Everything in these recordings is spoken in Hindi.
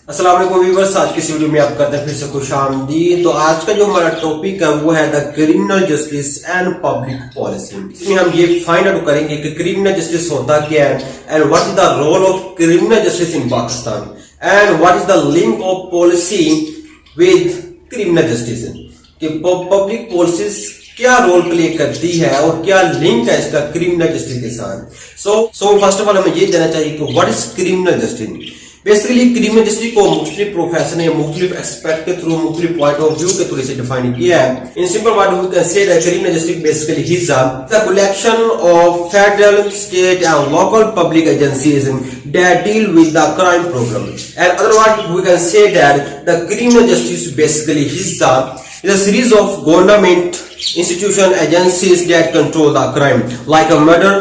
अस्सलाम वालेकुम व्यूअर्स, आज की इस वीडियो में आप करते हैं फिर से खुशामदीद। तो आज का जो हमारा टॉपिक है वो है the criminal justice and public policy. इसमें हम ये फाइंड आउट करेंगे कि क्रिमिनल जस्टिस होता क्या है and what is the role of criminal justice in Pakistan and what is the link of policy with criminal justice. कि पब्लिक पॉलिसीज क्या रोल प्ले करती है और क्या लिंक है इसका क्रिमिनल जस्टिस के साथ। सो फर्स्ट ऑफ ऑल हमें ये जानना चाहिए कि what is criminal justice. Basically criminal justice को मुख्तलिफ प्रोफेशन या मुख्तलिफ एक्सपर्ट के थ्रू मुख्तलिफ पॉइंट ऑफ व्यू के थ्रू से डिफाइन किया है। In simple word we can say that criminal justice basically is the collection of federal, state and local public agencies that deal with the crime problem, and otherwise we can say that the criminal justice basically is a series of government institution agencies that control the crime, like a murder,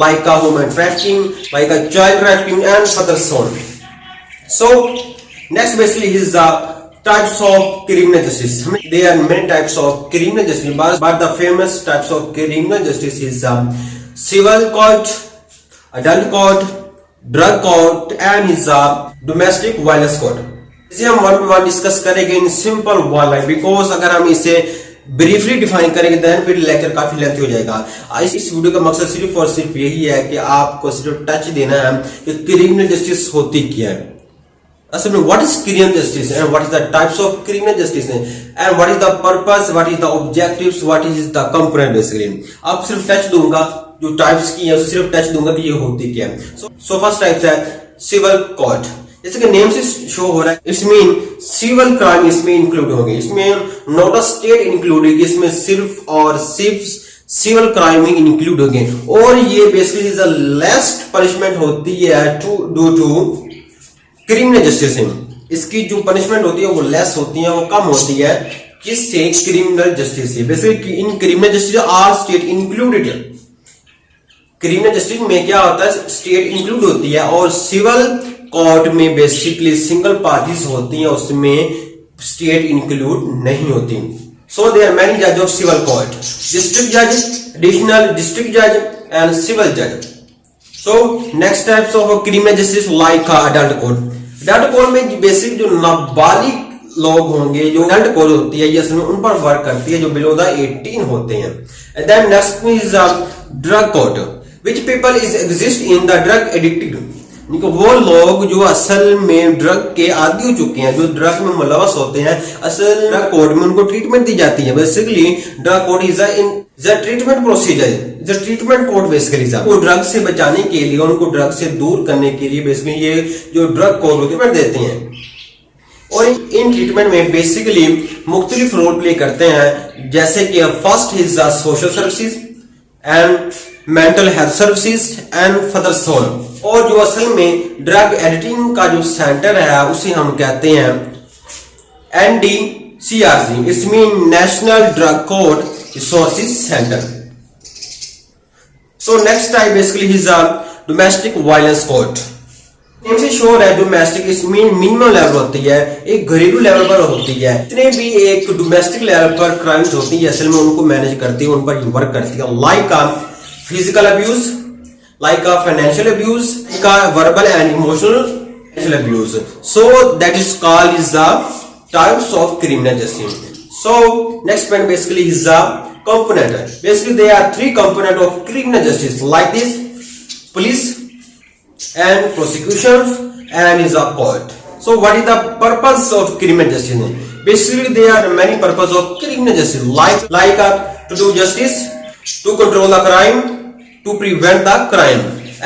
like a human trafficking, like a child trafficking, and further so on. So next basically is the types of criminal justice. There are many types of criminal justice, but the famous types of criminal justice is civil court, adult court, drug court and is domestic violence court. इसे हम वन बाय वन डिस्कस करेंगे in simple one line, because अगर हम इसे ब्रीफली डिफाइन करेंगे देन फिर लेक्चर काफी लेंथी हो जाएगा। इस वीडियो का मकसद सिर्फ और सिर्फ यही है कि आपको सिर्फ टच देना है कि क्रिमिनल जस्टिस होती क्या है, असल में what is criminal justice and what is the types of criminal justice and what is the purpose, what is the objectives, what is the component. Basically आप सिर्फ टच दूंगा जो टाइप्स की है उसे सिर्फ टच दूंगा कि ये होती क्या है। सो फर्स्ट टाइप है सिविल कोर्ट। जैसे कि नेम से शो हो रहा है इट्स मीन सिविल क्राइम इसमें इंक्लूड होंगे, इसमें नॉट अ स्टेट इंक्लूडेड, इसमें सिर्फ और सिर्फ सिविल क्राइम में इंक्लूड होंगे। और ये basically is the least punishment होती है to do to criminal justice. इसकी जो पनिशमेंट होती है वो लेस होती है, वो कम होती है किससे, क्रिमिनल जस्टिस से। Basically in criminal justice R state included. Criminal justice में क्या होता है, स्टेट इंक्लूड होती है, और सिविल कोर्ट में बेसिकली सिंगल पार्टीज होती हैं, उसमें स्टेट इंक्लूड नहीं होती। सो देयर आर मेनी जज ऑफ सिविल कोर्ट, डिस्ट्रिक्ट जज, एडिशनल डिस्ट्रिक्ट जज एंड सिविल जज। So next types of criminal justice like adult court. Adult court में बेसिक जो नाबालिग लोग होंगे, जो अडल्ट कोर्ट होती है ये असल में उन पर वर्क करती है जो बिलो द 18 होते हैं। And then next is drug court which people is exist in the drug addicted। वो लोग जो असल में ड्रग के आदी हो चुके हैं, जो ड्रग में मुलवस होते हैं, असल ड्रग कोर्ट में उनको ट्रीटमेंट दी जाती है। Basically drug court is a treatment procedure, is a treatment court. Basically वो ड्रग से बचाने के लिए, उनको ड्रग से दूर करने के लिए बेसिकली ये जो ड्रग कोर्ट ट्रीटमेंट देते हैं। और इन ट्रीटमेंट में बेसिकली मुख्तलिफ रोल प्ले करते हैं, जैसे कि first is the social services and mental health services and further so on. और जो असल में ड्रग एडिक्टिंग का जो सेंटर है उसे हम कहते हैं NDCRC, it's mean national drug court resources centre. So next type basically is a domestic violence court. इनसे श्योर है डोमेस्टिक इस मीन मिनिमम लेवल होती है, एक घरेलू लेवल पर होती है। जितने भी एक डोमेस्टिक लेवल पर क्राइम्स होती है असल में उनको मैनेज करती है, उन पर वर्क करती है, like physical abuse, like a financial abuse, like a verbal and emotional abuse. So that is called is the types of criminal justice. So next point basically is the component. Basically there are three component of criminal justice like this: police and prosecution and is a court. So what is the purpose of criminal justice? Basically there are many purpose of criminal justice, like to do justice, to control the crime, to prevent the crime,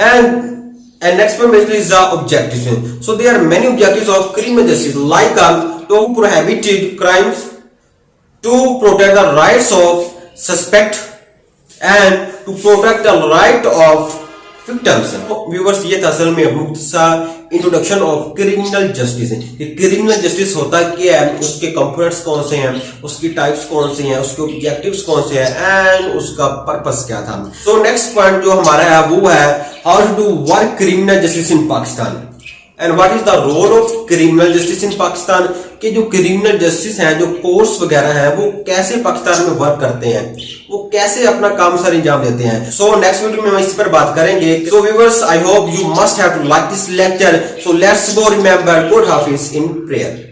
and next one basically is the objectives. So there are many objectives of criminal justice, like to prohibit crimes, to protect the rights of suspect, and to protect the right of victims. Viewers ये था असल में मुख्तसर introduction of criminal justice. Criminal justice होता क्या है, उसके कंपोनेंट्स कौन से हैं, उसकी टाइप्स कौन से हैं, उसके ऑब्जेक्टिव्स कौन से हैं एंड उसका पर्पस क्या था। तो नेक्स्ट पॉइंट जो हमारा है वो है how to do work criminal justice in Pakistan. And what is the role of criminal justice in Pakistan, कि जो क्रिमिनल जस्टिस हैं, जो कोर्ट्स वगैरह हैं, वो कैसे पाकिस्तान में वर्क करते हैं, वो कैसे अपना काम सर अंजाम देते हैं। सो नेक्स्ट वीडियो में हम इस पर बात करेंगे। So viewers, I hope you must have to like this lecture. So let's go, remember, good हाफिज इन प्रेयर।